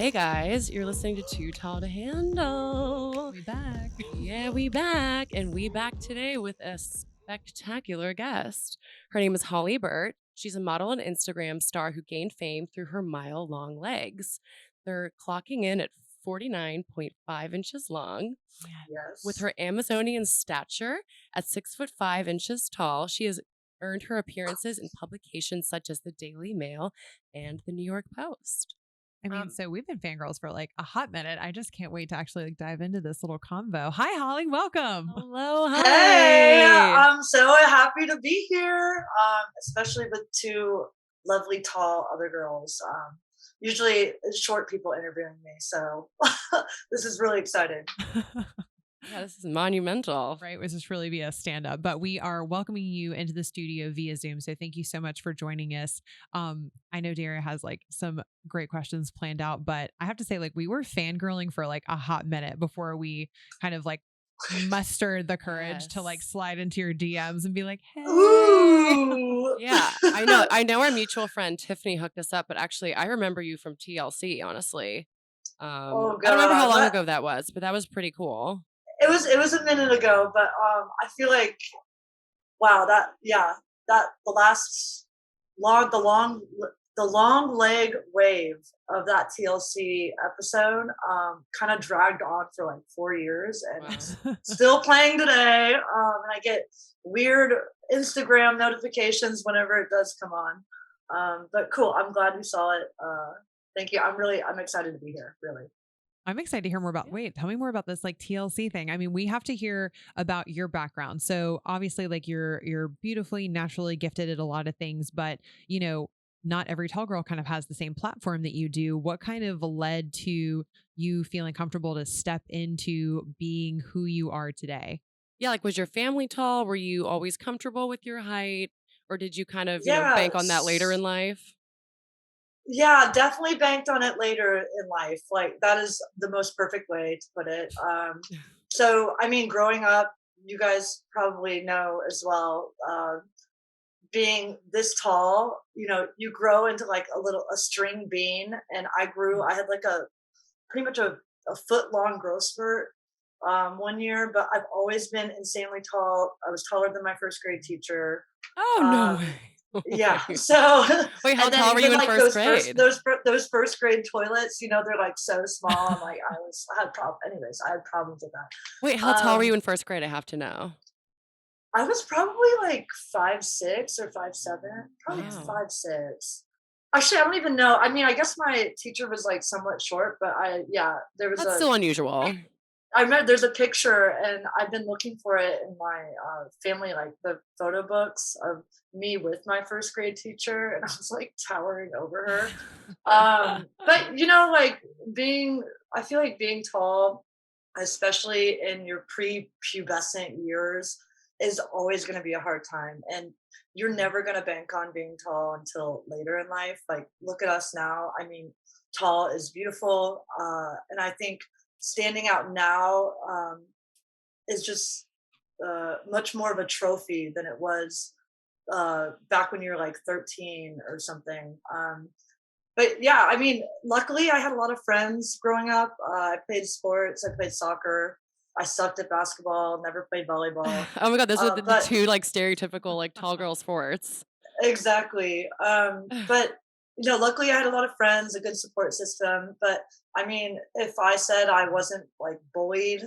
Hey guys, you're listening to Too Tall to Handle. We back. Yeah, we back. And we back today with a spectacular guest. Her name is Holly Burt. She's a model and Instagram star who gained fame through her mile-long legs. They're clocking in at 49.5 inches long. With Yes. her Amazonian stature at 6'5" tall, she has earned her appearances in publications such as the Daily Mail and the New York Post. So we've been fangirls for like a hot minute. I just can't wait to actually dive into this little convo. Hi, Holly. Welcome. Hello, Hey, hi. I'm so happy to be here, especially with two lovely, tall other girls. Usually it's short people interviewing me, so this is really exciting. Yeah, this is monumental. Right. It was just really be a stand up, but we are welcoming you into the studio via Zoom. So thank you so much for joining us. I know Daria has like some great questions planned out, but I have to say, like, we were fangirling for like a hot minute before we kind of like mustered the courage to like Yes. slide into your DMs and be like, hey. Ooh. Yeah, I know our mutual friend Tiffany hooked us up, but actually I remember you from TLC, honestly. Oh I don't remember how God, long ago that was, but that was pretty cool. it was a minute ago, but I feel like wow, that the last long the long leg wave of that TLC episode kind of dragged on for like 4 years, and Wow. it's still playing today. And I get weird Instagram notifications whenever it does come on. But cool, I'm glad you saw it. Thank you. I'm excited to be here. Really. I'm excited to hear more about, wait, tell me more about this like TLC thing. I mean, we have to hear about your background. So obviously like you're beautifully naturally gifted at a lot of things, but not every tall girl kind of has the same platform that you do. What kind of led to you feeling comfortable to step into being who you are today? Yeah, like was your family tall? Were you always comfortable with your height? Or did you kind of, bank on that later in Yes. life? Yeah, definitely banked on it later in life. Like that is the most perfect way to put it. So I mean, growing up, you guys probably know as well. Being this tall, you grow into like a string bean, and I had like a pretty much a foot long growth spurt one year, but I've always been insanely tall. I was taller than my first grade teacher. Oh, no Um, yeah. way. So, Wait, how and then tall were you even in like first grade? those first grade toilets, they're like so small. I'm like, I had problems. Anyways, I had problems with Wait, that. how tall were you in first grade? I have to know. I was probably like 5'6" or 5'7", probably Wow. 5'6". Actually, I don't even know. I mean, I guess my teacher was like somewhat short, but yeah, there was That's a still unusual. I remember there's a picture, and I've been looking for it in my family, like the photo books of me with my first grade teacher, and I was like towering over her. But like I feel like being tall, especially in your pre-pubescent years, is always going to be a hard time, and you're never going to bank on being tall until later in life. Like, look at us now. I mean, tall is beautiful, and I think standing out now is just much more of a trophy than it was back when you were like 13 or something. But yeah, I mean, luckily I had a lot of friends growing up. I played sports, I played soccer. I sucked at basketball, never played volleyball. Oh my god, those are the But two like stereotypical like tall girl sports. exactly. But luckily I had a lot of friends, a good support system. But I mean, if I said I wasn't like bullied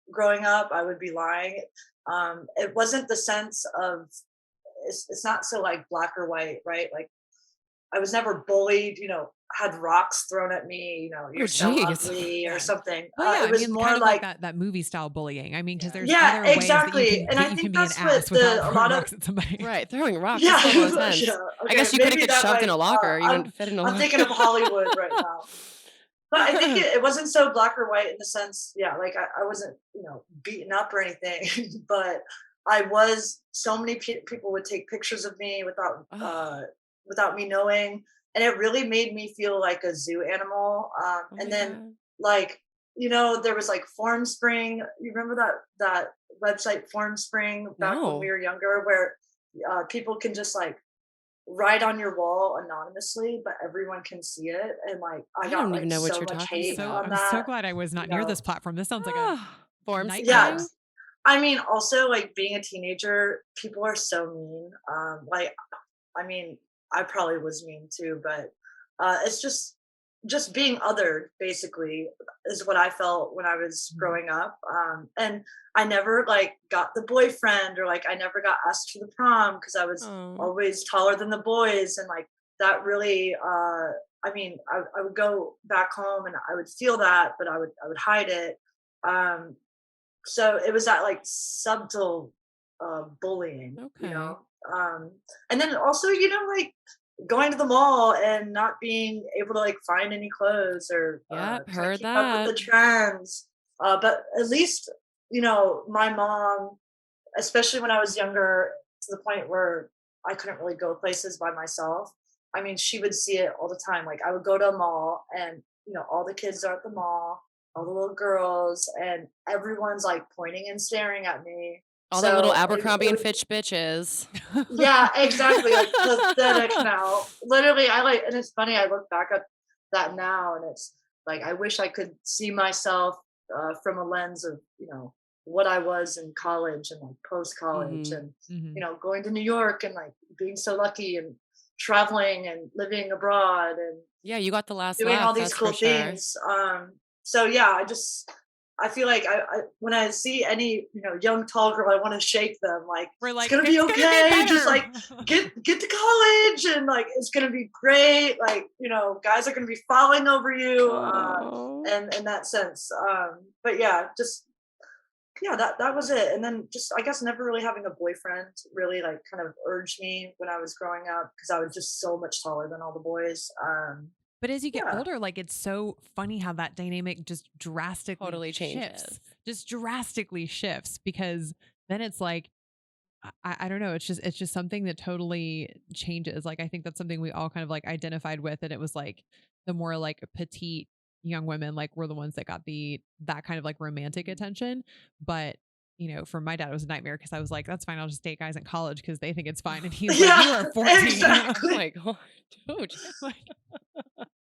growing up, I would be lying. It wasn't the sense of it's not so like black or white, right? Like I was never bullied, had rocks thrown at me, Oh you're so jeez. ugly or Yeah. something. Well, yeah, It I was mean, kind more of like like, that movie style bullying. I mean, because there's yeah, other ways that you exactly. can And that I you think can be an that's what ass without a throwing lot of, rocks at somebody. Right, throwing rocks, that yeah, still makes sense. yeah, I okay, guess you couldn't maybe get that shoved in might, a locker. You wouldn't fit in a I'm locker. thinking of Hollywood right now. But I think it wasn't so black or white in the sense, yeah, like I wasn't, beaten up or anything, but I was, so many people would take pictures of me Oh, without me knowing. And it really made me feel like a zoo animal. oh And my then god. like, there was like Formspring. You remember that website Formspring back when we No. were younger, where people can just like write on your wall anonymously, but everyone can see it. And like I I got don't like even know what so you're much talking hate about. on I'm so that, glad I was you not near this know. platform. This sounds like a Form Yeah. nightmare. spewing? I mean, also like being a teenager, people are so mean. Like I mean, I probably was mean too, but it's just being othered basically is what I felt when I was Mhm. growing up. And I never like got the boyfriend or like I never got asked to the prom because I was Oh. always taller than the boys, and like that really I mean, I would go back home and I would feel that, but I would hide it. Um so it was that like subtle bullying, you Okay. know. And then also, you know, like going to the mall and not being able to like find any clothes or Yep, kind of heard keep up with that. the trends. But at least, you know, my mom, especially when I was younger, to the point where I couldn't really go places by myself. I mean, she would see it all the time. Like I would go to a mall and, you know, all the kids are at the mall, all the little girls, and everyone's like pointing and staring at me. All the little So Abercrombie it and would, Fitch bitches. yeah, exactly. Like pathetic now. Literally, I like, and it's funny, I look back at that now and it's like, I wish I could see myself from a lens of, you know, what I was in college and like post college Mhm. and, you Mhm. know, going to New York and like being so lucky and traveling and living abroad and Yeah, you got the last doing all laugh, these that's for cool sure. things. So yeah, I feel like I when I see any, you know, young tall girl, I want to shake them like We're it's like, gonna be it's gonna be okay. Just better. like get to college and like it's gonna be great. Like, you know, guys are gonna be falling over you. Oh. And in that sense. But yeah, just yeah, that was it. And then just I guess never really having a boyfriend really like kind of urged me when I was growing up because I was just so much taller than all the boys. But as you get Yeah. older, like it's so funny how that dynamic just drastically Totally shifts, changes. just drastically shifts because then it's like, I don't know. It's just something that totally changes. Like I think that's something we all kind of like identified with, and it was like the more like petite young women like were the ones that got that kind of like romantic attention. But for my dad, it was a nightmare because I was like, that's fine. I'll just date guys in college because they think it's fine. And he's like, Yeah, you are 14. Oh exactly. my god, dude. Like,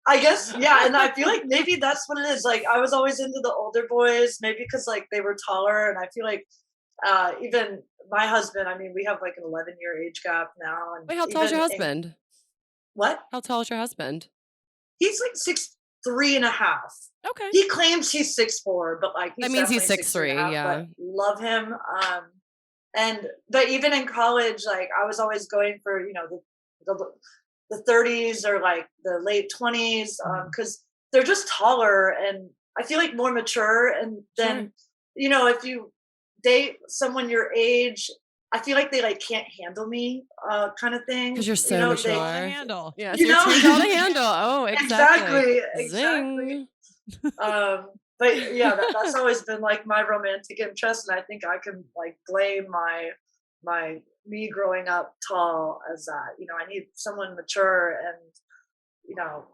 I guess, yeah, and I feel like maybe that's what it is. Like I was always into the older boys, maybe because like they were taller, and I feel like even my husband. I mean, we have like an 11-year age gap now, and Wait, how tall is even your in husband? what How tall is your husband? he's like 6'3.5". Okay. He claims he's 6'4", but like That he's means he's definitely six six three and a three. half. But Yeah. love him. And but even in college, like I was always going for the 30s or like the late 20s mhm. because they're just taller and I feel like more mature. And Sure. then if you date someone your age, I feel like they like can't handle me, kind of thing. Because you're You're so too They tall to mature. handle. Yes, you you're know too tall to handle. Oh, exactly. exactly, exactly. Zing. But yeah, that's always been like my romantic interest, and I think I can like blame my me growing up tall as that. I need someone mature and you know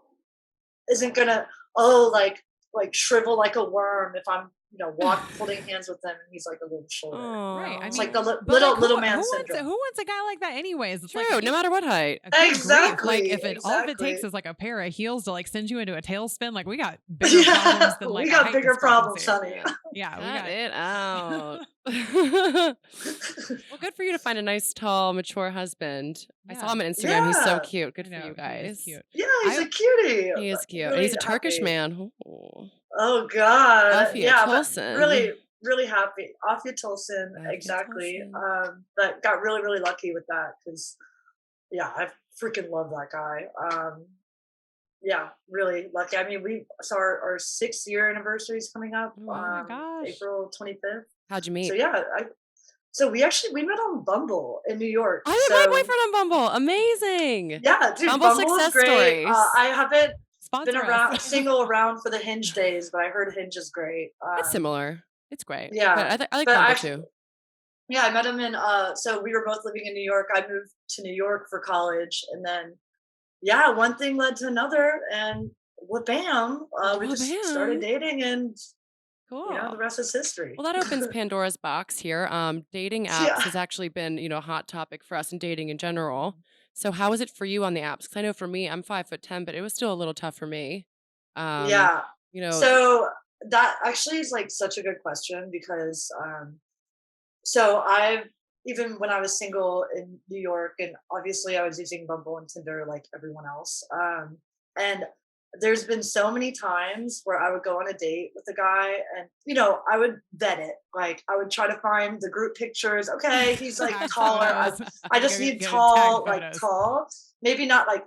isn't gonna shrivel like a worm if I'm walk holding hands with them and he's like a little shorter. Right. I It's mean, like the Oh. but like little man who syndrome. wants a guy like that anyways? It's like True. No matter what height. good grief. Like Exactly, if it all of it takes exactly. is like a pair of heels to like send you into a tailspin, like we got bigger Yeah, problems than like we a got height bigger problems, discrepancy. honey. Yeah. Yeah, we Cut got it out. Well, good for you to find a nice, tall, mature husband. I saw yeah, him on Instagram. He's so Yeah, cute. Good I for know you he is guys. cute. yeah, he's I a cutie. He is cute. And he's Really a Turkish happy. man. Ooh. Oh God, Afia yeah, but really, Tolson. really happy. Afia Tolson, Afia exactly. Tolson. But got really, really lucky with that because yeah, I freaking love that guy. Yeah, really lucky. I mean, we saw our 6-year anniversary is coming up, Oh, oh wow. my gosh. April 25th. How'd you So meet? yeah, we met on Bumble in New York. I met my So boyfriend on Bumble. Amazing. yeah, dude, Bumble Bumble is success great. stories. I haven't been Sponsor us. around single around for the Hinge days, but I heard Hinge is great. It's similar. It's great. But Yeah, I like but Bumble I too. yeah, I met him in so we were both living in New York. I moved to New York for college and then yeah, one thing led to another and well bam, we Well, just started bam. dating and Cool. the rest is history. Well, that opens Pandora's box here. Dating apps Yeah. has actually been, a hot topic for us and dating in general. So how was it for you on the apps? 'Cause I know for me, I'm 5'10", but it was still a little tough for me. Um, Yeah. you know, So that actually is like such a good question because so I've even when I was single in New York, and obviously I was using Bumble and Tinder like everyone else. And there's been so many times where I would go on a date with a guy, and I would vet it. Like I would try to find the group pictures. Okay, he's like Tag taller. I, photos. I Go just get, need get tag tall, like photos. tall. Maybe not like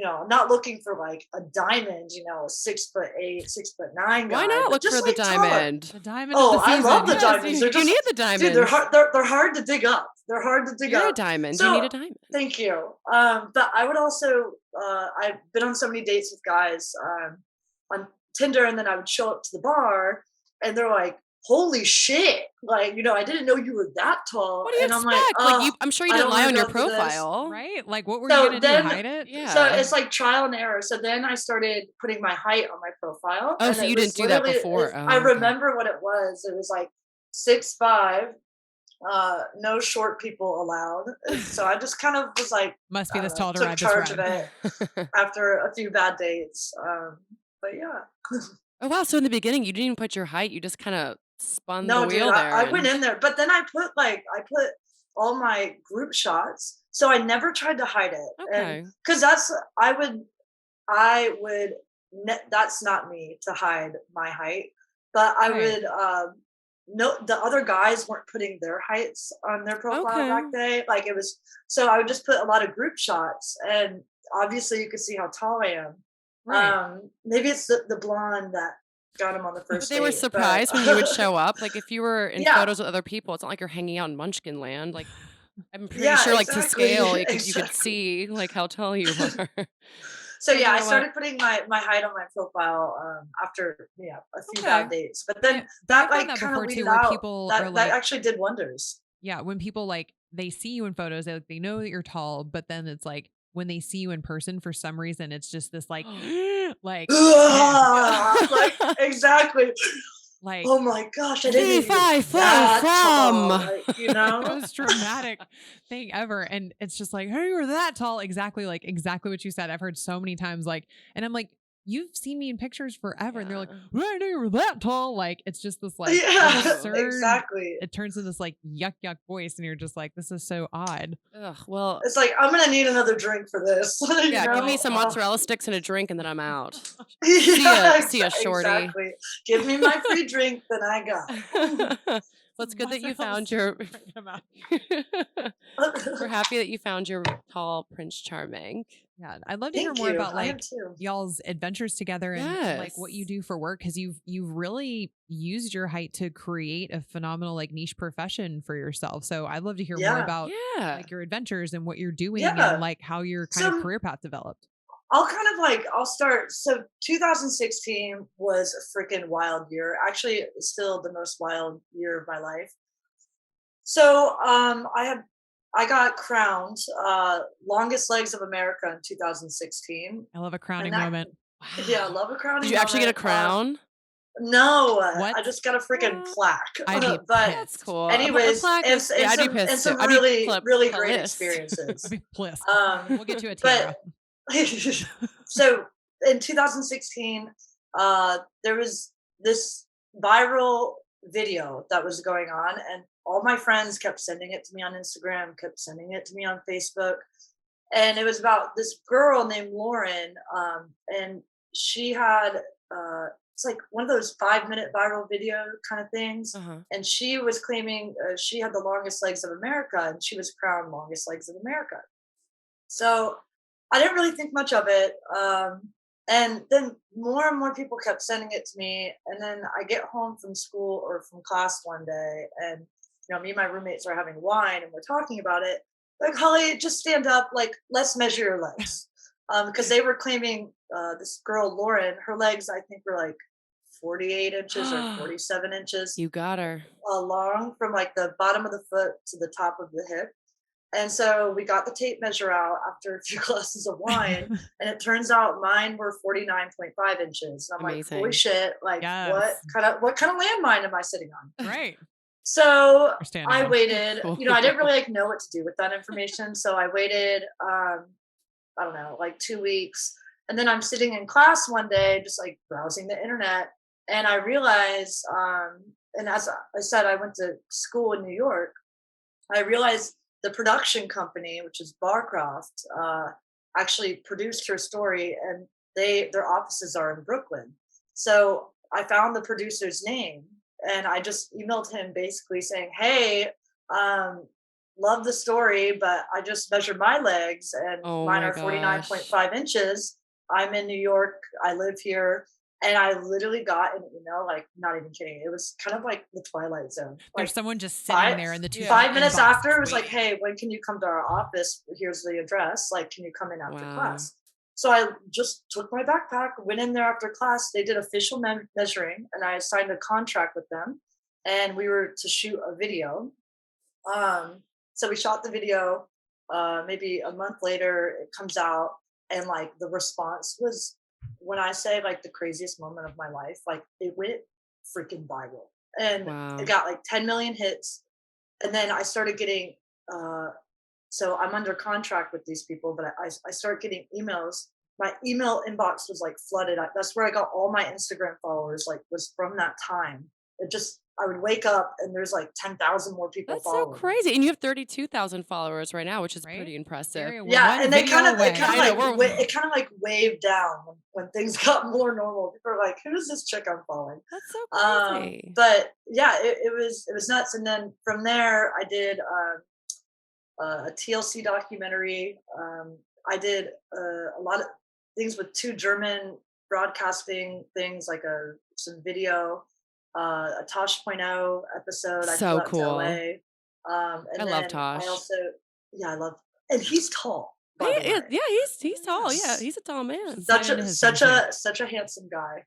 I'm not looking for like a diamond, 6'8", 6'9" why guy, not but look for just the like taller. diamond? The diamond of the Oh, I love season. the Yes, diamonds. They're you need just, the dude, they're diamonds. hard. They're hard to dig up. They're hard to dig You're a up. diamond. You need So a diamond. thank you. But I would also, I've been on so many dates with guys on Tinder, and then I would show up to the bar, and they're like, "Holy shit! Like, I didn't know you were that tall." What do you And I'm like, expect? Like I'm sure you I didn't don't lie want on to your go through this. profile. Right? Like, what were you So going to do? then, Hide it? so Yeah. it's like trial and error. So then I started putting my height on my profile, Oh, and so it you didn't was do that literally, before. I Oh, okay. remember what it was. It was like 6'5", no short people allowed. And so I just kind of was like, Must I be don't this know, tall to took ride this charge of ride. it after a few bad dates. But yeah. Oh, wow. So in the beginning, you didn't even put your height. You just kind of spun the No, dude, wheel there I went and in there, but then I put all my group shots. So I never tried to hide it. And okay. because I would, that's not me to hide my height, but I Right. would, no, the other guys weren't putting their heights on their profile Okay. back then. Like it was, so I would just put a lot of group shots, and obviously you could see how tall I am. Right. Maybe it's the blonde that got him on the But first they were date, but surprised when you would show up. Like if you were in yeah, photos with other people, it's not like you're hanging out in Munchkin Land. Like I'm pretty yeah, sure, like to exactly, scale, you could exactly. see like how tall you are. So Well, yeah, you I know what? started putting my height on my profile after a few Okay. bad dates, but I then that I've done like that kind of before too, weeded where out. people are That like, actually did wonders. yeah, when people like they see you in photos, they know that you're tall, but then it's like when they see you in person, for some reason, it's just this like, like, Like exactly. like Oh my gosh, I didn't The know you were five foot that tall. from. the most dramatic thing ever. And it's just like, hey, you're that tall. Exactly. Like exactly what you said. I've heard so many times, like, and I'm like, you've seen me in pictures forever. And they're like, Yeah. well, I know you were that tall. Like, it's just this like Yeah, absurd, exactly. it turns into this like yuck voice. And you're just like, this is so odd. Ugh, well, It's like I'm gonna need another drink for this. yeah, give me some Oh. mozzarella sticks and a drink, and then I'm out. Yeah, See ya, shorty. exactly. Give me my free drink, then I got Well, it's good that you found your. We're happy that you found your tall Prince Charming. Yeah, I'd love to hear Thank more you. about I am like too. y'all's adventures together and like what you Yes. do for work, because you've really used your height to create a phenomenal like niche profession for yourself. So I'd love to hear more Yeah. about Yeah. like your adventures and what you're doing and Yeah. like how your kind of So career path developed. I'll start. So 2016 was a freaking wild year. Actually, it's still the most wild year of my life. So I got crowned longest legs of America in 2016, I love a and crowning that moment. yeah, I Wow. love a Did crowning you actually get a moment. crown? No, What? I just got a freaking What? plaque. I'd be But That's pissed. cool. A anyways, plaque is. Yeah, and I'd be some pissed too. I'd be really really great pissed. I'd experiences. be pissed. Um, We'll get you a but tiara. so in 2016, there was this viral video that was going on, and all my friends kept sending it to me on Instagram, kept sending it to me on Facebook, and it was about this girl named Lauren, and she had it's like one of those 5-minute viral video kind of things, Uh-huh. and she was claiming she had the longest legs of America, and she was crowned longest legs of America. So I didn't really think much of it. And then more and more people kept sending it to me. And then I get home from school or from class one day, and me and my roommates are having wine and we're talking about it. Like, Holly, just stand up. Like, let's measure your legs. Because they were claiming this girl, Lauren, her legs, I think, were like 48 inches or 47 inches You got her. long from like the bottom of the foot to the top of the hip. And so we got the tape measure out after a few glasses of wine, and it turns out mine were 49.5 inches. And I'm like, holy Amazing. shit, like Yes. what kind of landmine am I sitting on? Right. So You're standing I on. waited, I didn't Cool. really like know what to do with that information. So I waited, I don't know, like 2 weeks. And then I'm sitting in class one day, just like browsing the internet. And I realized, and as I said, I went to school in New York. I realized the production company, which is Barcroft, actually produced her story, and their offices are in Brooklyn. So I found the producer's name, and I just emailed him basically saying, "Hey, um, love the story, but I just measured my legs, and Oh mine my are gosh. 49.5 inches. I'm in New York. I live here." And I literally got an email, like, not even kidding. It was kind of like the Twilight Zone. There's Like someone just sitting five there in the 2 second Yeah. 5 minutes inbox after, just it was like, waiting. "Hey, when can you come to our office? Here's the address. Like, can you come in after Wow. class?" So I just took my backpack, went in there after class. They did official measuring, and I signed a contract with them. And we were to shoot a video. So we shot the video. Maybe a month later, it comes out, and like the response was, when I say like the craziest moment of my life, like it went freaking viral, and it Wow. got like 10 million hits. And then I started getting, uh, so I'm under contract with these people, but I start getting emails. My email inbox was like flooded. That's where I got all my Instagram followers. Like, was from that time. It just, I would wake up and there's like 10,000 more people That's so following me. crazy. And you have 32,000 followers right now, which is Right? pretty impressive. We're Yeah, one and video it Yeah, kind away. of I know. like We're it kind of like waved down when things got more normal. People are like, "Who is this chick I'm following?" That's so crazy. But yeah, it was nuts. And then from there, I did a TLC documentary. I did a lot of things with two German broadcasting things, like some video, a Tosh.0 episode. I flew So out to cool. LA, I and love then I Tosh. also, yeah, I love, and he's tall, by the way. Yeah, he's tall. Yeah, S- he's a tall man. Slide into his DMs. such a handsome guy.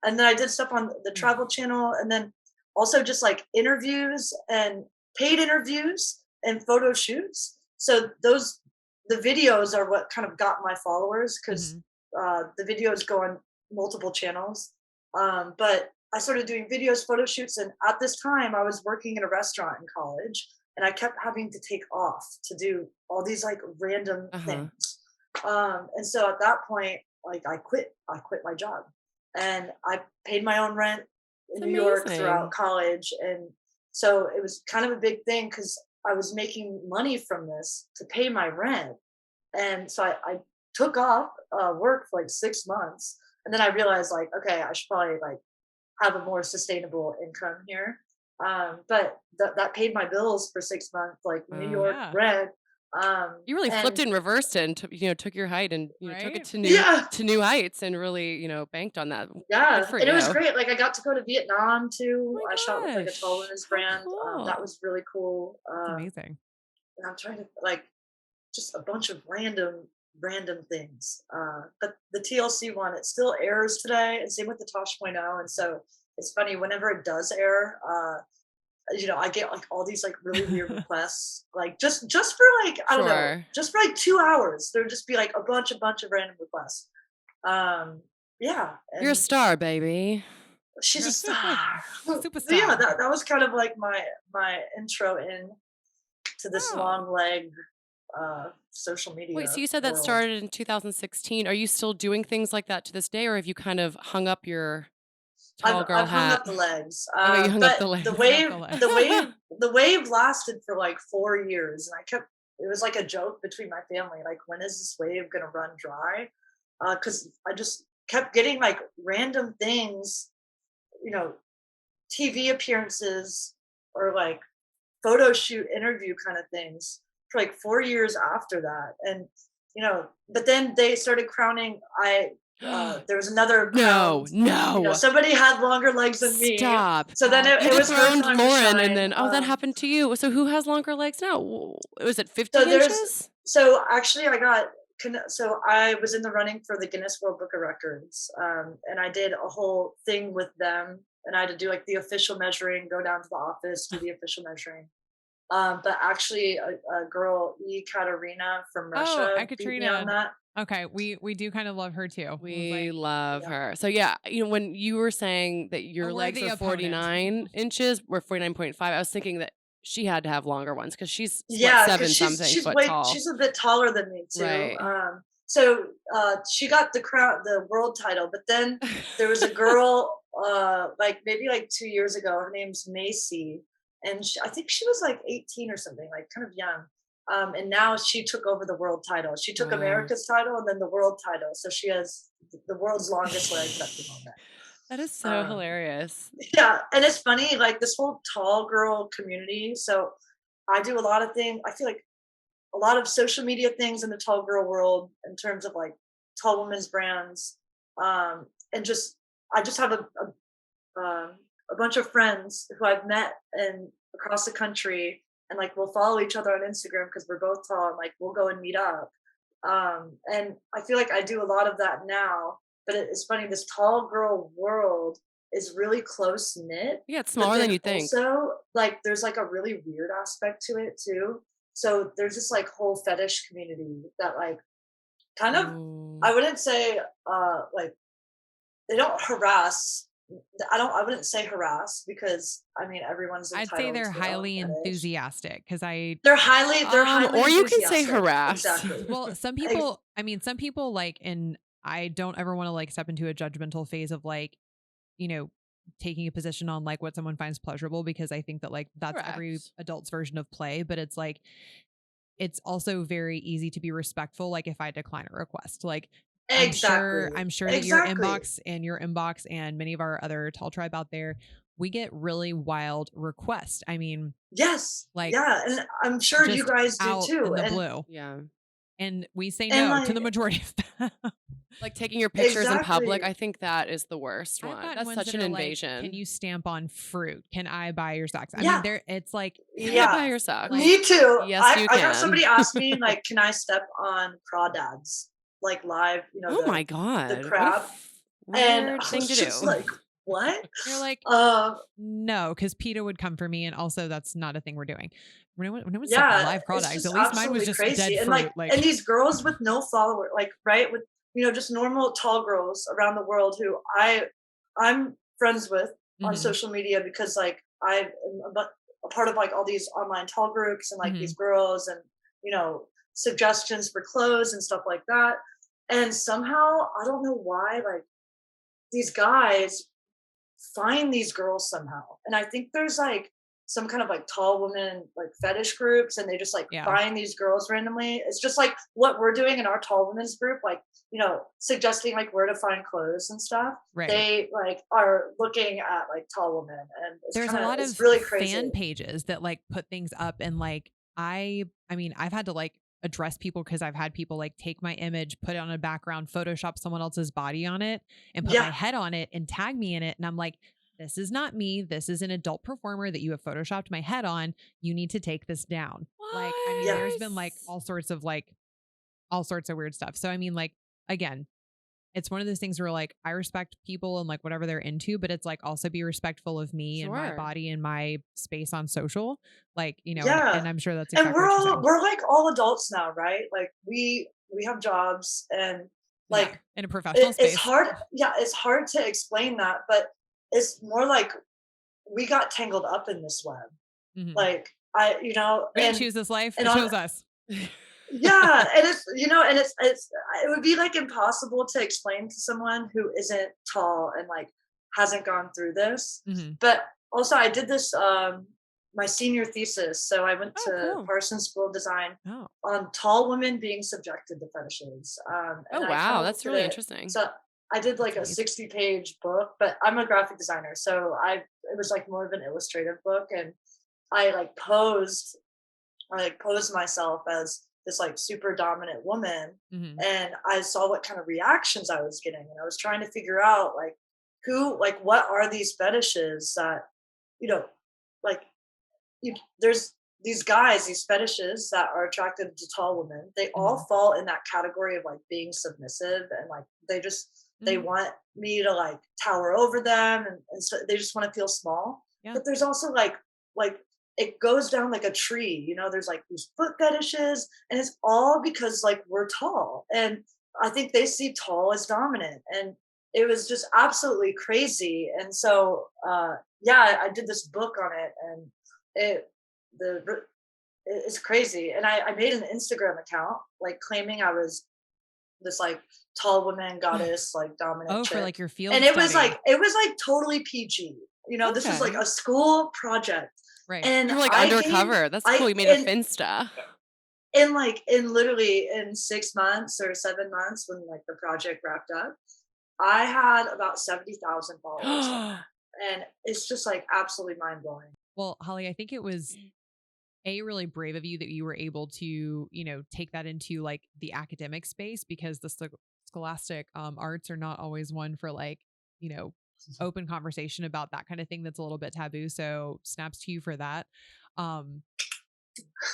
And then I did stuff on the Mm. Travel Channel, and then also just like interviews and paid interviews and photo shoots. So those the videos are what kind of got my followers, because Mhm. the videos go on multiple channels. But I started doing videos, photo shoots, and at this time I was working in a restaurant in college, and I kept having to take off to do all these like random Uh-huh. things. And so at that point, like I quit my job, and I paid my own rent It's in New York throughout amazing. college. And so it was kind of a big thing because I was making money from this to pay my rent. And so I took off work for like 6 months. And then I realized, like, okay, I should probably like have a more sustainable income here. But that paid my bills for 6 months, like New Wow. York Yeah. rent. You really flipped And it and reversed it and took your height and took it Right? yeah, to new heights and really, banked on that. Good yeah, for and it was you. great. Like, I got to go to Vietnam Oh too. my I shot with like a tall gosh. women's How brand. That cool. was really cool. That's amazing. And I'm trying to like just a bunch of random things. But the TLC one, it still airs today, and same with the Tosh.0. And so it's funny, whenever it does air, I get like all these like really weird requests, like just for like, I don't know, Sure. just for like 2 hours. There'd just be like a bunch of random requests. Um, yeah, You're a and star, baby. she's You're a a star. star. So yeah, Superstar. that was kind of like my intro in to this Wow. long leg social Wait, so media you said that world. started in 2016. Are you still doing things like that to this day, or have you kind of hung up your tall girl I've hung hat? up the legs, Okay, you hung up but the the Hung legs. up wave the leg. the wave the wave lasted for like 4 years, and I kept. It was like a joke between my family, like, when is this wave gonna run dry? Because I just kept getting like random things, you know, TV appearances or like photo shoot interview kind of things for like 4 years after that. And but then they started crowning. I There was another crowned. No, no. Somebody had longer legs than me, Stop. so then Stop. You it was her dethroned time to Lauren and shine. then that happened to you. So who has longer legs now? Was it So 50 there's inches? so actually I got so I was in the running for the Guinness World Book of Records, and I did a whole thing with them, and I had to do like the official measuring, go down to the office, do the official measuring. But actually, a girl, Katerina from Oh, Russia, beat me on Ekaterina. that. Okay, we do kind of love her too. I was We like, love Yeah. her. So yeah, when you were saying that a your legs worthy are opponent. 49 inches or 49.5, I was thinking that she had to have longer ones because she's what, Yeah, because 7 something she's foot way tall. she's a bit taller than me too. Right. So she got the world title, but then there was a girl like maybe like 2 years ago. Her name's Macy, and I think she was like 18 or something, like kind of young. And now she took over the world title. She took Wow. America's title and then the world title. So she has the world's longest legs at the moment. That is so Um, hilarious. yeah, and it's funny, like this whole tall girl community. So I do a lot of things. I feel like a lot of social media things in the tall girl world in terms of like tall women's brands, and just I just have a bunch of friends who I've met and across the country, and like we'll follow each other on Instagram because we're both tall, and like we'll go and meet up. And I feel like I do a lot of that now, but it's funny. This tall girl world is really close knit, Yeah, it's but smaller than then you think. also like there's like a really weird aspect to it too. So there's this like whole fetish community that like kind of, Ooh. I wouldn't say like they don't harass. I wouldn't say harass because I mean everyone's I'd say entitled they're to their own highly fetish. enthusiastic because I They're highly Or you can say enthusiastic. harass. Exactly. well, some Ex- people, I mean, some people like, and I don't ever want to like step into a judgmental phase of like, you know, taking a position on like what someone finds pleasurable because I think that like that's every Correct. adult's version of play, but it's like it's also very easy to be respectful like if I decline a request. Like exactly. I'm sure that Exactly. your inbox and many of our other tall tribe out there, we get really wild requests. I mean, Yes. like Yeah. And I'm sure you just guys do out in too. the And blue. Yeah. And we say and no to like the majority of them. Like taking your pictures in public, exactly. I think that is the worst I've one. gotten That's ones such that an are like, "Can invasion. you stamp on fruit? Can I buy your socks?" I mean, Yeah. there it's like, Can I Yeah. buy your socks? like Me too. Yes, I you I have can. somebody ask me like, can I step on crawdads like live? Oh my The god. What a crab, and weird I thing was to just do. like, what? you're like, Uh, "No," because PETA would come for me, and also that's not a thing we're doing. No one stepped on yeah, live it's crawdads. just At least mine was absolutely just crazy. dead And like, fruit, like and these girls with no follower, like, right, with just normal tall girls around the world who I'm friends with on Mhm, social media because like I am a part of like all these online tall groups and like these mhm. girls and you know suggestions for clothes and stuff like that. And somehow I don't know why like these guys find these girls somehow. And I think there's like some kind of like tall woman like fetish groups and they just like Yeah, find these girls randomly. It's just like what we're doing in our tall women's group, like, suggesting like where to find clothes and stuff. right. They like are looking at like tall women and There's a lot it's of really crazy. fan pages that like put things up and like I mean, I've had to like address people because I've had people like take my image, put it on a background, Photoshop someone else's body on it, and put my Yeah. head on it and tag me in it. And I'm like, this is not me. This is an adult performer that you have Photoshopped my head on. You need to take this down. Like, I mean, Yeah. there's What? been like all sorts of weird stuff. So I mean, like, again, it's one of those things where like I respect people and like whatever they're into, but it's like also be respectful of me and my Sure. body and my space on social. Like, Yeah. and I'm sure that's And exactly what you're saying. we're like all adults now, right? Like we have jobs and Yeah. like In a professional it's space. hard. Yeah, it's hard to explain that, but it's more like we got tangled up in this web. Mhm. Like We didn't choose this life. and It on chose us. yeah, and it's it would be like impossible to explain to someone who isn't tall and like hasn't gone through this. Mhm. But also I did this my senior thesis. So I went Oh, to cool. Parsons School of Design Oh. on tall women being subjected to fetishes. Oh, And I kind wow. of That's looked at really it. interesting. So I did That's like a amazing. 60-page book, but I'm a graphic designer, so it was like more of an illustrative book, and I like posed myself as this like super dominant woman, Mhm. and I saw what kind of reactions I was getting, and I was trying to figure out like what are these fetishes that you know like there's these guys, these fetishes that are attracted to tall women. They all Mhm. fall in that category of like being submissive and like they Mhm. want me to like tower over them and so they just want to feel small. Yeah. But there's also like it goes down like a tree, you know, there's like these foot fetishes, and it's all because like we're tall. And I think they see tall as dominant. And it was just absolutely crazy. And so yeah, I did this book on it, and it the it's crazy. And I made an Instagram account like claiming I was this like tall woman goddess, like dominant Oh, for chick. like your field And study. it was like totally PG. You know, this was like Okay. a school project. Right. And You were like I gained undercover. That's I cool. You made a Finsta. in literally in 6 months or 7 months when like the project wrapped up, I had about 70,000 followers on that. And it's just like absolutely mind blowing. Well, Holly, I think it was really brave of you that you were able to, take that into like the academic space, because the scholastic arts are not always one for like, you know, open conversation about that kind of thing that's a little bit taboo. So snaps to you for that. Um,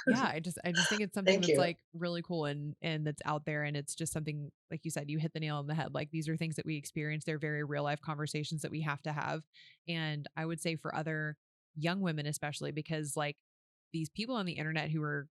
yeah, I just think it's something Thank that's you. like really cool, and that's out there, and it's just something, like you said, you hit the nail on the head. Like, these are things that we experience. They're very real life conversations that we have to have. And I would say for other young women, especially, because like these people on the internet who are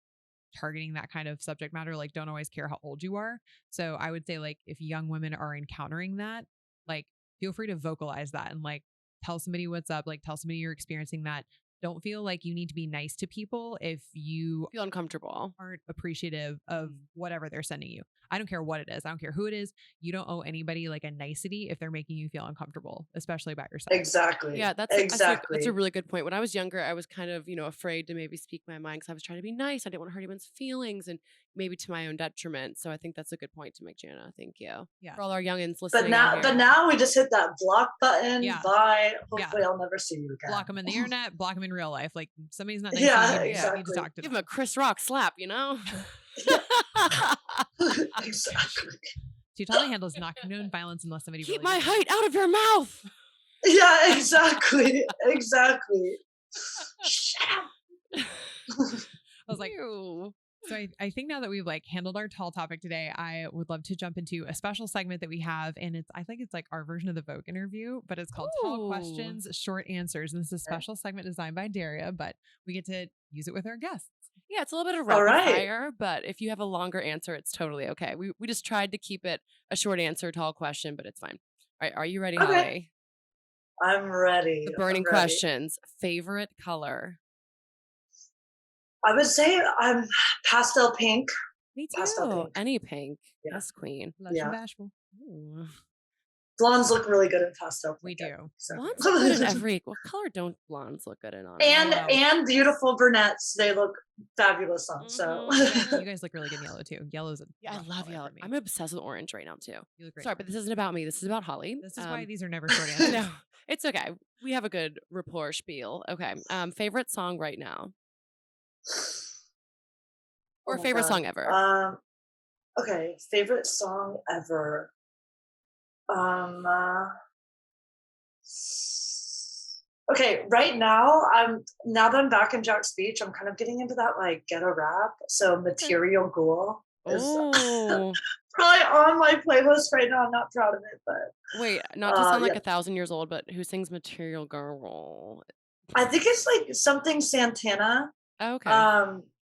targeting that kind of subject matter, like, don't always care how old you are. So I would say, like, if young women are encountering that, like, feel free to vocalize that and like tell somebody what's up, like tell somebody you're experiencing that. Don't feel like you need to be nice to people if you Feel uncomfortable. aren't appreciative of whatever they're sending you. I don't care what it is. I don't care who it is. You don't owe anybody like a nicety if they're making you feel uncomfortable, especially about yourself. Exactly. Yeah, that's a Exactly. really good point. When I was younger, I was kind of, afraid to maybe speak my mind because I was trying to be nice. I didn't want to hurt anyone's feelings and maybe to my own detriment. So I think that's a good point to make, Jana. Thank you. Yeah. For all our youngins But listening out but here. now we just hit that block button. Yeah. Bye. Yeah. Hopefully I'll never see you again. Block them in the internet, block them in real life. Like, somebody's not nice Yeah, to you, you need to exactly. talk to Give them. him a Chris Rock slap, Exactly. She totally handles not condone violence unless somebody Keep really my does. height out of your mouth. Yeah, exactly. Exactly. Shut up. I was like, Ew. so I think now that we've like handled our tall topic today, I would love to jump into a special segment that we have. And I think it's like our version of the Vogue interview, but it's called Tall Ooh. Questions, Short Answers. And this is a special segment designed by Daria, but we get to use it with our guests. Yeah, it's a little bit of All rapid right. fire, but if you have a longer answer, it's totally okay. We just tried to keep it a short answer, tall question, but it's fine. All right, are you ready, Okay. Holly? I'm ready. The burning I'm ready. questions. Favorite color? I would say I'm pastel pink. Me Pastel too. pink. Any pink. Yeah. Yes, queen. Lush Yeah. and bashful. Ooh. Blondes look really good in pastel We pink. do. So. Blondes look good in every. What color don't blondes look good in? Honestly? Yellow. and beautiful brunettes. They look fabulous on. So Yeah, you guys look really good in yellow too. Yellow's a Yeah, I rough love color yellow. for me. I'm obsessed with orange right now too. You look great. Sorry, but this isn't about me. This is about Holly. This is why these are never short answers. No, it's okay. We have a good rapport spiel. Okay. Favorite song right now? Or Oh my favorite God. song ever? Okay, favorite song ever. Okay, right now now that I'm back in Jack's Beach, I'm kind of getting into that like ghetto rap. So Material Ghoul is Oh, probably on my playlist right now. I'm not proud of it, but wait, not to sound like yeah. 1,000 years old, but who sings Material Girl? I think it's like something Santana. Okay.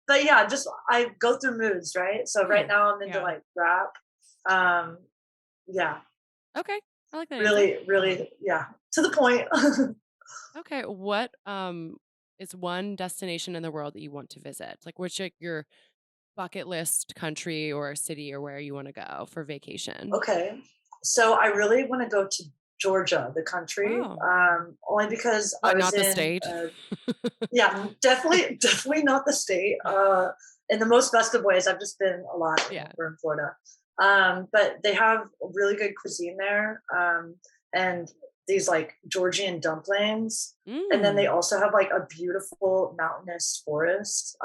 But yeah, just I go through moods, right? So right now I'm into Yeah. like rap. Yeah, Okay. I like that answer. really, really, yeah, to the point. Okay. What is one destination in the world that you want to visit? Like, what's your bucket list country or city or where you want to go for vacation? Okay, so I really want to go to Georgia, the country, Oh. only because I What, was not the in. state? Yeah, definitely not the state. In the most best of ways, I've just been a lot Yeah. over in Florida. But they have really good cuisine there, and these like Georgian dumplings, and then they Mm. also have like a beautiful mountainous forest.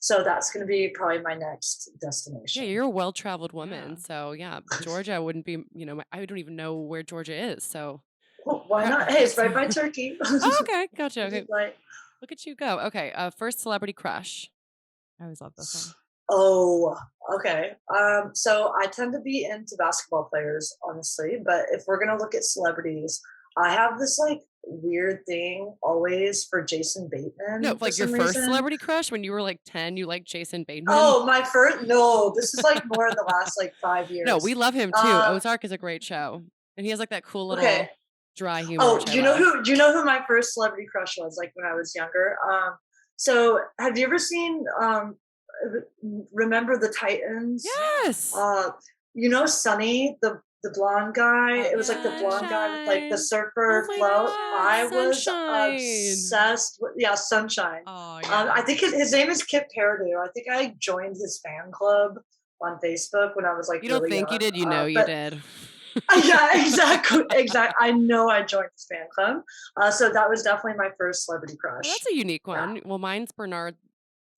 So that's going to be probably my next Yeah, destination. you're a well-traveled woman. Yeah. So, yeah, Georgia wouldn't be, I don't even know where Georgia is. So, Well, why not? Hey, it's right by Turkey. Oh, okay. Gotcha. Easy Okay. flight. Look at you go. Okay. First celebrity crush. I always love this one. Oh, okay. So I tend to be into basketball players, honestly, but if we're gonna look at celebrities, I have this like weird thing always for Jason No, Bateman for like your some first reason. celebrity crush when you were like 10, you liked Jason Bateman? Oh, my first, no, this is like more in the last like 5 No, we years. love him too. Um, Ozark is a great show. And he has like that cool okay. little dry humor, Oh, which I love. do you know who my first celebrity crush was, like when I was younger? So have you ever seen Remember the Titans? Yes. You know Sonny, the blonde guy? It was like the blonde guy with like the Sunshine. surfer Oh my float. God, I was Sunshine. obsessed with, yeah, Sunshine. Oh yeah. I think his name is Kip Peredu. I think I joined his fan club on Facebook when I was like You don't really think you young. did, you know you But did. yeah, exactly. I know I joined this fan club. So that was definitely my first celebrity Well, crush. that's a unique Yeah. one. Well, mine's Bernard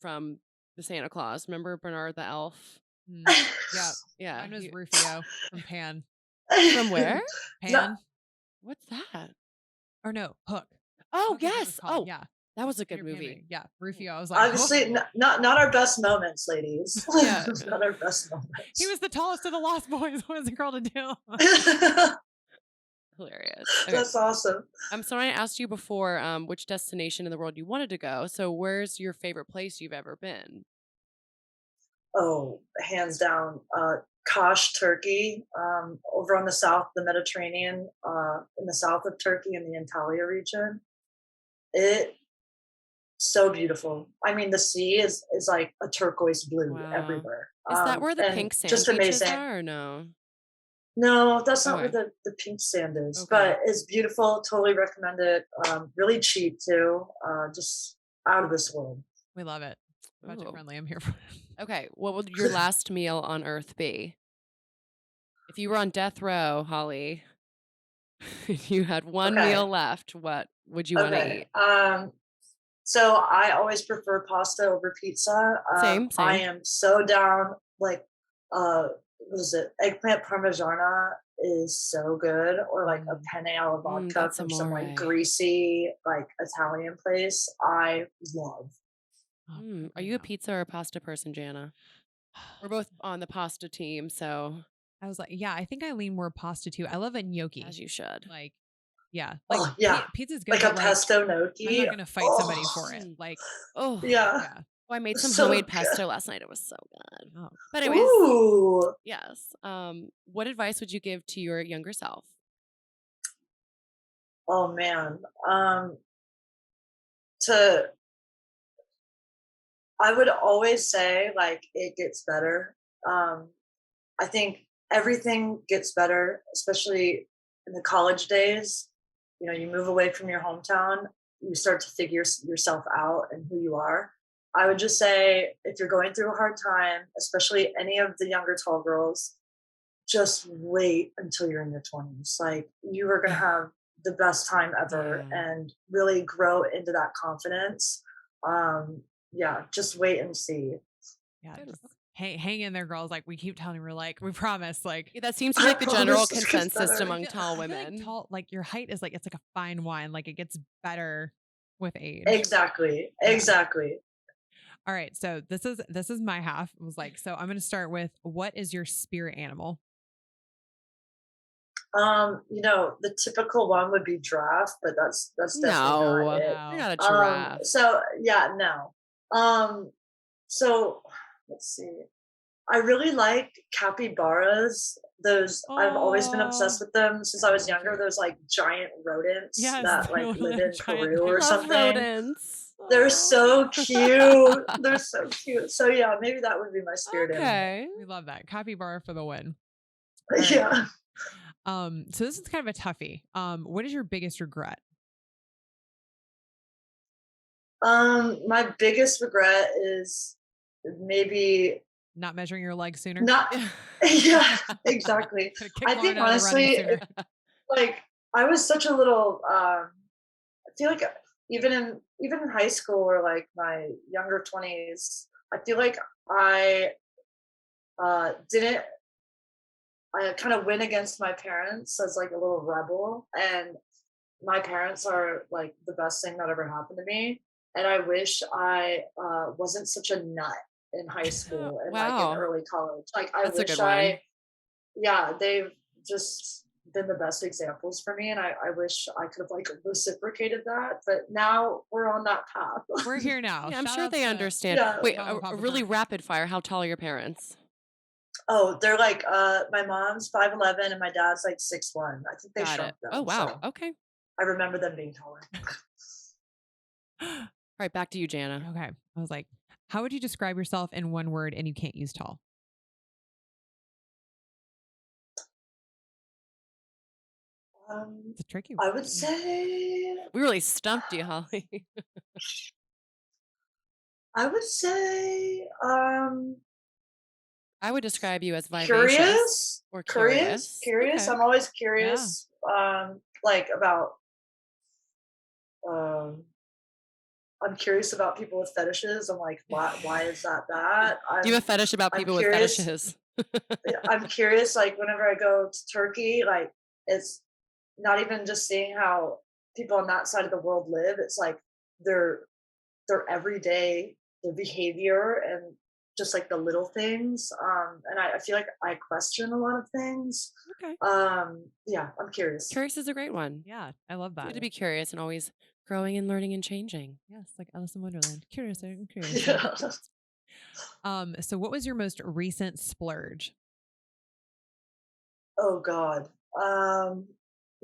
from the Santa Claus. Remember Bernard the elf? Yeah. Yeah. Mine was Rufio from Pan. From where? Pan? What's that? Or no, Hook. Oh, Hook is what it's yes. called. Oh, Yeah. that was a good Peter Pan movie. Yeah. Rufio. I was like, Obviously, not our best moments, ladies. Yeah. Not our best moments. he was the tallest of the Lost Boys. What is a girl to do? Hilarious. Okay. That's awesome. So I asked you before which destination in the world you wanted to go. So where's your favorite place you've ever been? Oh, hands down. Kosh, Turkey, over on the south, the Mediterranean, in the south of Turkey in the Antalya region. It so beautiful. I mean, the sea is like a turquoise blue Wow. everywhere. Is that where the And pink sand just beaches amazing. are or no? No, that's not Okay. where the pink sand is, Okay. but it's beautiful. Totally recommend it. Really cheap too. Just out of this world. We love it. Budget Ooh. friendly. I'm here for it. Okay. What would your last meal on earth be? If you were on death row, Holly, you had one Okay. meal left, what would you want to eat? So I always prefer pasta over pizza. Same. I am so down. Like, what is it? Eggplant parmigiana is so good, or like a penne alla vodka that's from some like amore. greasy like Italian place. I love. Are you a pizza or a pasta person, Jana? We're both on the pasta team, so I was like, yeah, I think I lean more pasta too. I love a gnocchi. as you should. Like, yeah. Like, Oh yeah, pizza's good. like a but, pesto I'm gnocchi. not going to fight somebody for it. Like, Oh, Yeah. yeah. Oh, I made some So homemade good. pesto last night. It was so good. Oh. But anyways, Ooh. yes. What advice would you give to your younger self? Oh man. To I would always say like it gets better. I think everything gets better, especially in the college days. You know, you move away from your hometown, you start to figure yourself out and who you are. I would just say if you're going through a hard time, especially any of the younger tall girls, just wait until you're in your 20s. Like you are going to have the best time ever and really grow into that confidence. Yeah, just wait and see. Yeah. Just, hang in there, girls. Like we keep telling you, we're like, we promise. Like Yeah, that seems to be like the general promise this gets consensus better. among I tall feel women. like tall, like your height is like, it's like a fine wine. Like it gets better with age. Exactly. Exactly. All right. So this is my half. It was like, so I'm going to start with, what is your spirit animal? You know, the typical one would be giraffe, but that's definitely not it. You're not a giraffe. So yeah, no. So let's see. I really like capybaras. Those I've always been obsessed with them since I was younger. Those like giant rodents that like live in Peru or Love something. rodents. They're so cute. They're so cute. So yeah, maybe that would be my spirit animal. Okay. We love that. Capybara for the win. Yeah. So this is kind of a toughie. What is your biggest regret? My biggest regret is maybe Not measuring your legs sooner. not. Yeah, exactly. I think honestly, like I was such a little. I feel like even in high school or like my younger 20s, I feel like I didn't. I kind of went against my parents as like a little rebel, and my parents are like the best thing that ever happened to me. And I wish I wasn't such a nut in high school and like in early college. Like I That's a wish good one. yeah, they've just been the best examples for me, and I wish I could have like reciprocated that, but now we're on that path. We're here now. Yeah, I'm Shout sure outs they to understand. Yeah. Wait, Mama, a Papa, really Bert. rapid fire. How tall are your parents? Oh, they're like my mom's 5'11" and my dad's like 6'1". I think they Got shrunk it. Oh, them, wow. so Okay. I remember them being taller. All right, back to you, Jana. Okay. I was like, how would you describe yourself in one word and you can't use tall? It's a tricky I one. would say We really stumped you, Holly. I would say I would describe you as vivacious curious, or curious, curious. curious. Okay. I'm always Yeah. curious, like about um I'm curious about people with fetishes. I'm like, why is that bad? You have a fetish about I'm people with curious. fetishes. I'm curious, like whenever I go to Turkey, like it's not even just seeing how people on that side of the world live. It's like their their everyday, their behavior, and just like the little things. And I feel like I question a lot of things. Okay. Yeah, I'm curious. Curious is a great one. Yeah. I love It's good that. to be curious and always growing and learning and changing. Yes. Like Alice in Wonderland. Curious. I'm curious. Yeah. So what was your most recent splurge? Oh God.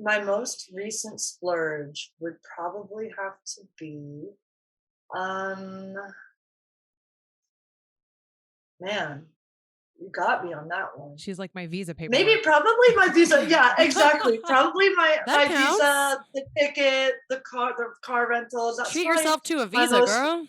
My most recent splurge would probably have to be, um, man, you got me on that one. She's like my visa Maybe paperwork. probably my visa. Yeah, exactly. Probably That my counts. visa, the ticket, the car rentals. That's Treat probably yourself to a my visa, most. girl.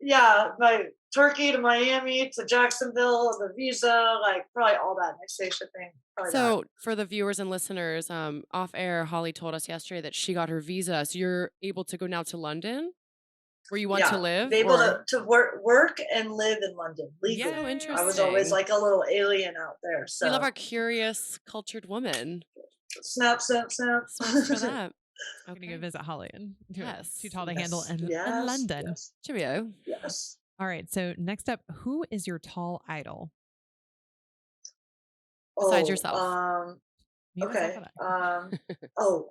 Yeah, my Turkey to Miami to Jacksonville, the visa, like probably all that next station thing. Probably that. So, for the viewers and listeners, off air, Holly told us yesterday that she got her visa. So, you're able to go now to London where you want to Yeah, live, be able or to work and live in London legally. so I was always interesting. like a little alien out there. We love So our curious, cultured woman. snap, snap, snap. Snaps for that. I'm gonna Okay. go visit Holly and Yes. too tall to handle Yes, in yes, London. yes, Cheerio. yes. All right. So next up, who is your tall idol? Besides Oh, yourself. Me, myself, okay. and I. Oh,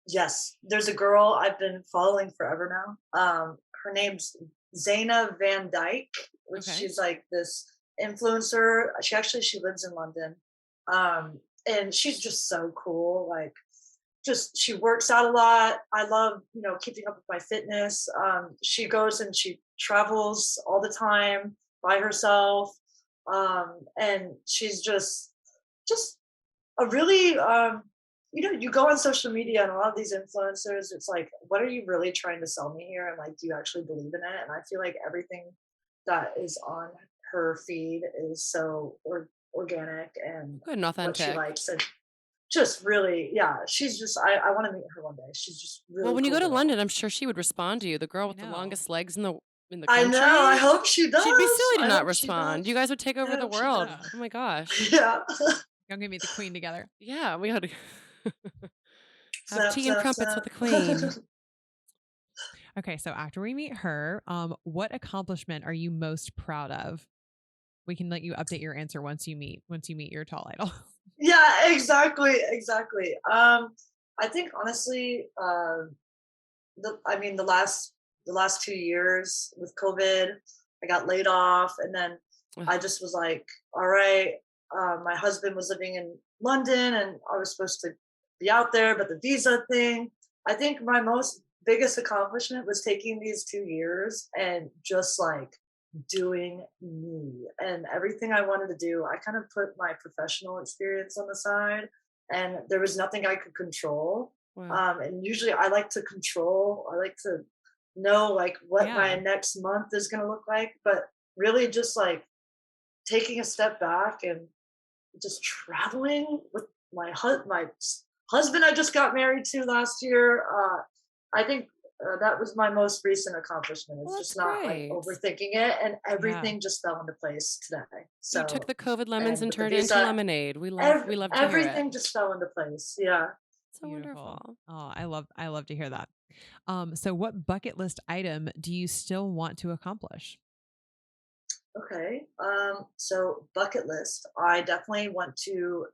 yes. There's a girl I've been following forever now. Her name's Zaina Van Dyke, which Okay. she's like this influencer. She lives in London. And she's just so cool. Like just she works out a lot. I love, keeping up with my fitness. She goes and she travels all the time by herself. And she's just a really you go on social media and a lot of these influencers, it's like, what are you really trying to sell me here? And like, do you actually believe in it? And I feel like everything that is on her feed is so organic and Good and what she authentic. likes, and just really, yeah, she's just I want to meet her one day. She's just Well, really when you cool go to girl. London, I'm sure she would respond to you. The girl I with the know. longest legs in the I know. I country. hope she does. She'd be silly to I not hope she respond. You does. guys would take I over the hope she world. does. Oh my gosh. Yeah. I'm gonna meet the queen together. Yeah, we had to have Snap, tea and snap, crumpets with snap. the queen. Okay, so after we meet her, what accomplishment are you most proud of? We can let you update your answer once you meet your tall idol. Yeah, exactly. I think honestly, the last 2 years with COVID, I got laid off, and then Ugh. I just was like, all right. My husband was living in London, and I was supposed to be out there, but the visa thing. I think my most biggest accomplishment was taking these 2 years and just like doing me and everything I wanted to do. I kind of put my professional experience on the side, and there was nothing I could control. Wow. And usually I like to control, I like to know like what my Yeah. next month is going to look like, but really just like taking a step back and just traveling with my husband I just got married to last year. I think that was my most recent accomplishment. Well, It's that's just not like great. overthinking it, and Yeah. everything just fell into place today. You took So, the COVID lemons and and with the turned it into visa, lemonade. We love to hear it. everything just fell into place. Yeah. So Beautiful. wonderful. Oh, I love to hear that. So what bucket list item do you still want to accomplish? Okay. So bucket list. I definitely want to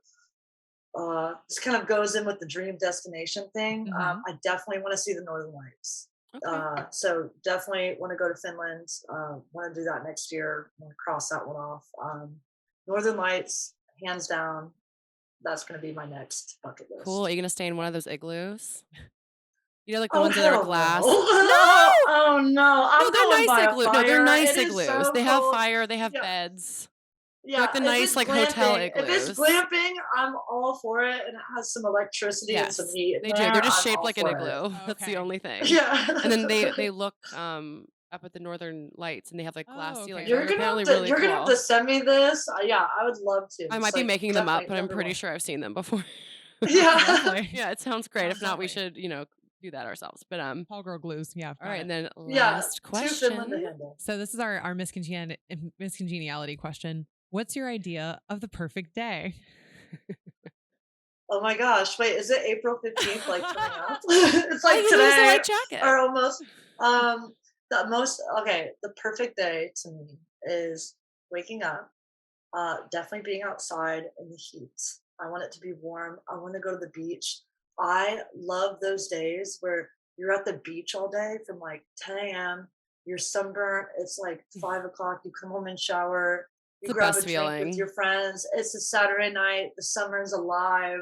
this kind of goes in with the dream destination thing. Hmm. I definitely want to see the Northern Lights. Okay. So definitely want to go to Finland. Want to do that next year. Want to cross that one off. Northern Lights, hands down. That's going to be my next bucket Cool. Are list. you gonna stay in one of those igloos? You know, like the Oh ones that are hell no! glass. No, Oh no! no, I'm they're going nice by a igloo. No, they're fire. nice It is igloos. so They have cold. fire. They have Yeah, beds. They're yeah. like the If nice it's like hotel glamping, if it's igloos. glamping, I'm all for it, and it has some electricity and some Yes, heat in they do. They're there. just I'm shaped all like an for it. igloo. That's the Okay. only thing. Yeah. And then they look up at the northern lights, and they have like glass Oh, ceilings. okay. You're They're gonna have apparently to really you're gonna have cool. to send me this. Yeah, I would love to. I It's might be like making them up, definitely but I'm number pretty one. sure I've seen them before. Yeah. Lovely. Yeah, it sounds great. If Sounds not, we lovely. should, do that ourselves. But Tall girl glues. Yeah, all got right, it. and then Yeah. last Too Finland to question. handle. So this is our miscongeniality question. What's your idea of the perfect day? Oh my gosh. Wait, is it April 15th like coming up? It's Oh, like you lose a today light jacket. or almost. The perfect day to me is waking up, definitely being outside in the heat. I want it to be warm. I want to go to the beach. I love those days where you're at the beach all day from like 10 a.m. You're sunburnt. It's like 5 o'clock. You come home and shower. It's You the grab a best drink with feeling. your friends. It's a Saturday night. The summer's alive.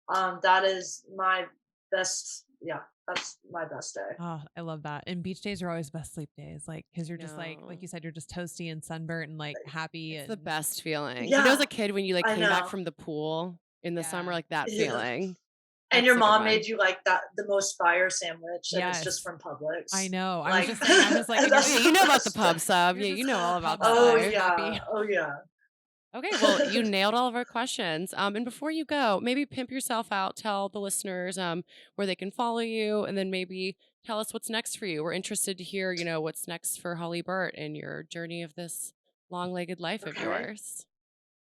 That is my best. Yeah, that's my best day. Oh, I love that. And beach days are always best sleep days. Like, cause you're just like No. you said, you're just toasty and sunburnt and like happy It's the and best feeling. As Yeah, a kid when you like I came back know. from the pool in the summer, yeah. like that Yeah. feeling. And That's your so good mom fun. made you like that the most fire sandwich, and it's just Yes. from I Publix. know. I was Like just saying, I was like, and Oh that's yeah, you're you the know about the best pub day. sub. you're Yeah, just you know all all about pumped that up Oh and life. yeah. happy. Oh yeah. Okay, well, you nailed all of our questions. And before you go, maybe pimp yourself out. Tell the listeners where they can follow you, and then maybe tell us what's next for you. We're interested to hear, what's next for Holly Burt and your journey of this long-legged life of Okay. yours.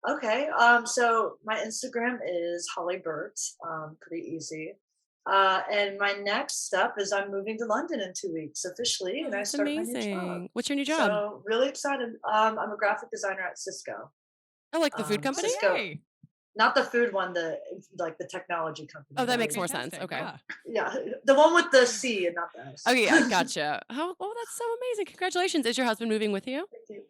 Okay. So my Instagram is Holly Burt. Pretty easy. And my next step is I'm moving to London in 2 weeks officially, Oh, and I that's start my new job. amazing. What's your new job? So really excited. I'm a graphic designer at Cisco. Oh, like the food company? Oh, Cisco, yay. not the food one, the technology company Oh, that that makes we, more sense. Fantastic. Okay. Yeah. yeah, the one with the C and not the Oh S. yeah, gotcha. Oh, that's so amazing. Congratulations. Is your husband moving with you? Thank you.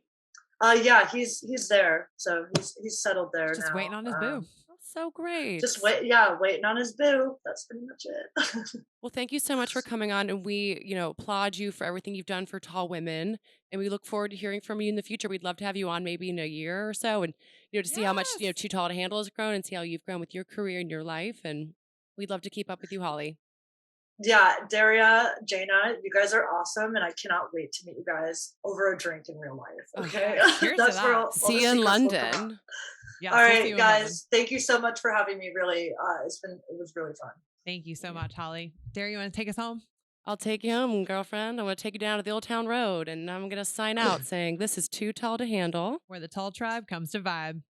Yeah, he's there, so he's settled there Just waiting now. on his boo. That's so great. Just waiting on his boo. That's pretty much it. Well, thank you so much for coming on, and we, applaud you for everything you've done for tall women, and we look forward to hearing from you in the future. We'd love to have you on maybe in a year or so, and to see how much Yes. Too Tall to Handle has grown, and see how you've grown with your career and your life, and we'd love to keep up with you, Holly. Yeah, Daria, Jana, you guys are awesome, and I cannot wait to meet you guys over a drink in real life. Oh, Okay, yes. Cheers to that's where that. all See the you in secrets will come out. London. Yes, All we'll see you right, in London. guys, thank you so much for having me. Really, it was really fun. Thank you so much, Holly. Dare you want to take us home? I'll take you home, girlfriend. I'm going to take you down to the Old Town Road, and I'm going to sign out saying, this is Too Tall to Handle. Where the tall tribe comes to vibe.